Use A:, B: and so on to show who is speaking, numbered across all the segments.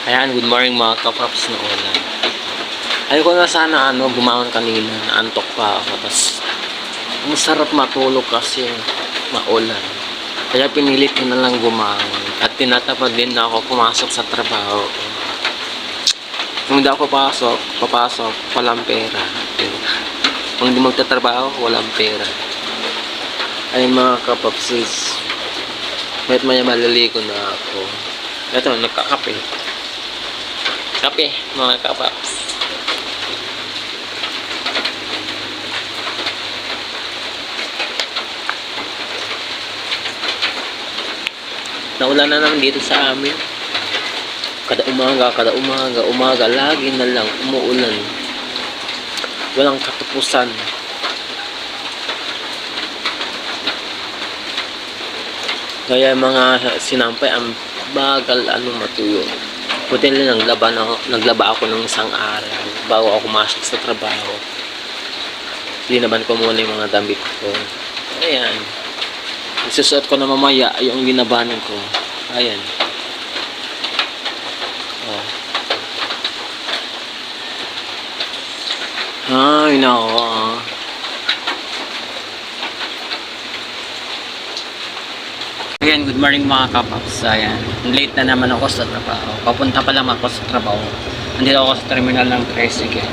A: Ayan, good morning mga kapaps na ulan. Ayoko na sana gumawan kanina, naantok pa ako. Tapos, masarap matulog kasi maulan. Kaya pinilit ko na lang gumawan. At tinatapad din na ako pumasok sa trabaho. Kung hindi ako papasok, walang pera. Kung hindi magtatrabaho, walang pera. Ayun mga kapapsis, maya maliligo na ako. Ito, nagkakape. Kape, mga kapaps. Naulan na naman dito sa amin. Kada umaga, lagi na lang umuulan. Walang katapusan. Kaya mga sinampay, ang bagal matuyo. Buti lang naglaba ako ng isang araw bago ako pumasok sa trabaho. Linaban ko muna yung mga damit ko. Ayan. Isusuot ko na mamaya yung linabanan ko. Ayan. Oh. Ay, nako. Ayan, good morning mga kapaps. Ayan, late na naman ako sa trabaho. Papunta pa lang ako sa trabaho. Nandito ako sa terminal ng tricycle.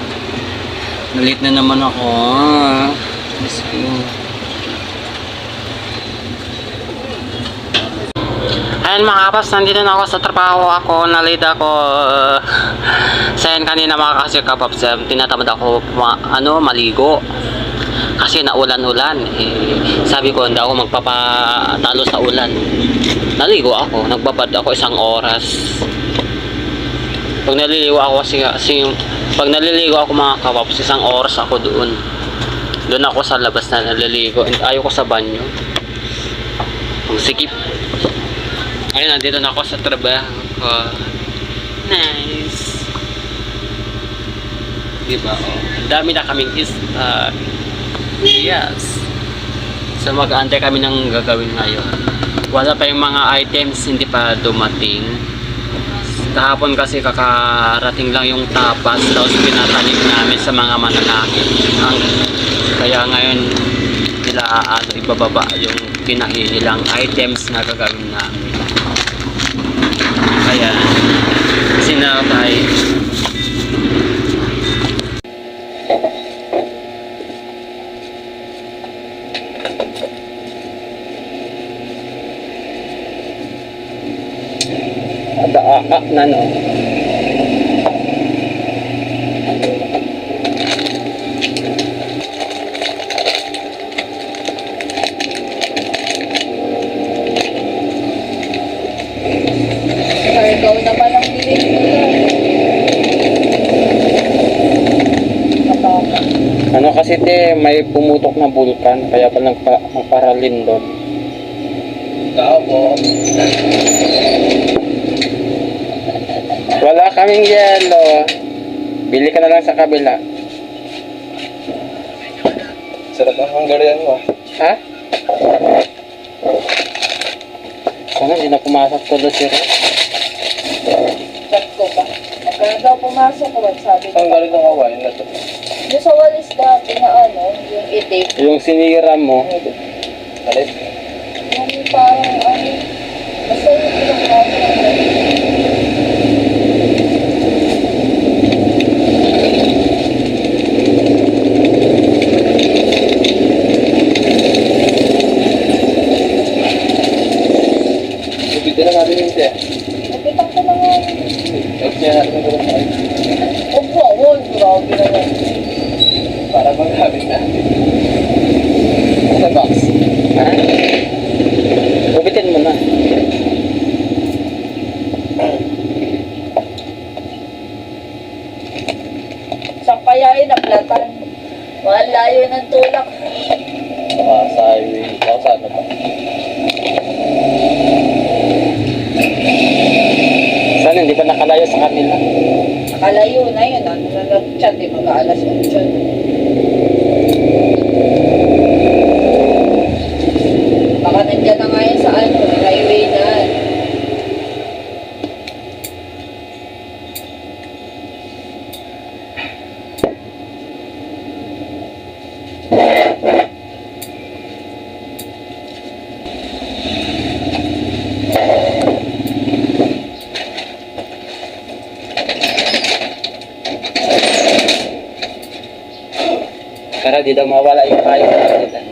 A: Late na naman ako. Miss you. Ayan mga kapaps, nandito na ako sa trabaho. Nalate ako. Sayan kanina mga kapaps, tinatamad ako maligo. Kasi naulan-ulan, sabi ko hindi ako magpapatalo sa ulan. Naligo ako, nagbabad ako 1 oras. Pag naliligo ako pag naliligo ako mga kapaps, 1 oras ako doon. Doon ako sa labas na naliligo. Ayaw ko sa banyo. Sikip. Ayun, nandito na ako sa trabaho ko. Nice. Diba? Oh. Ang dami na kaming yes. So mag-aantay kami ng gagawin ngayon. Wala pa yung mga items, hindi pa dumating. Kahapon kasi kakarating lang yung tapas, tapos pinatanim namin sa mga mananakit. Kaya ngayon ibababa yung pinahihilang items na gagawin namin. Kaya sinatay. Na no.
B: Ikaw na ba lang bilhin
A: mo kasi may pumutok na bulkan, kaya pa magparalin doon.
C: Tao po.
A: Wala kaming yelo. Bili ka na lang sa kabila.
C: Sarap ang Hungarian mo.
A: Ha? Sana hindi na pumasok tuloy siya.
B: Chat ko ba? Kaya daw pumasok ko, sabi ko.
C: Ang galing ng kawain na to.
B: Yung sa walis dati na yung itik.
A: Yung sinira mo.
C: Alit?
B: Yung parang basta yung pinagpapasok.
C: Bitin na natin yung tiya.
B: Napitak ko na nga.
C: Nagsiya natin ng gulong tayo.
B: Huwag, grabe naman.
C: Para magamit natin. Sa box.
A: Ha? Ubitin mo na.
B: Saan kaya naplatan? Mahal layo ng tulak.
C: Sa highway. Sa ano pa?
A: Sana hindi pa nakalayo sa kanila.
B: Nakalayo na yun. Na nag-chat mag-aalas 8. Baka nandiyan na nga yun sa highway na.
C: Para di daw mawala yung kayo natin.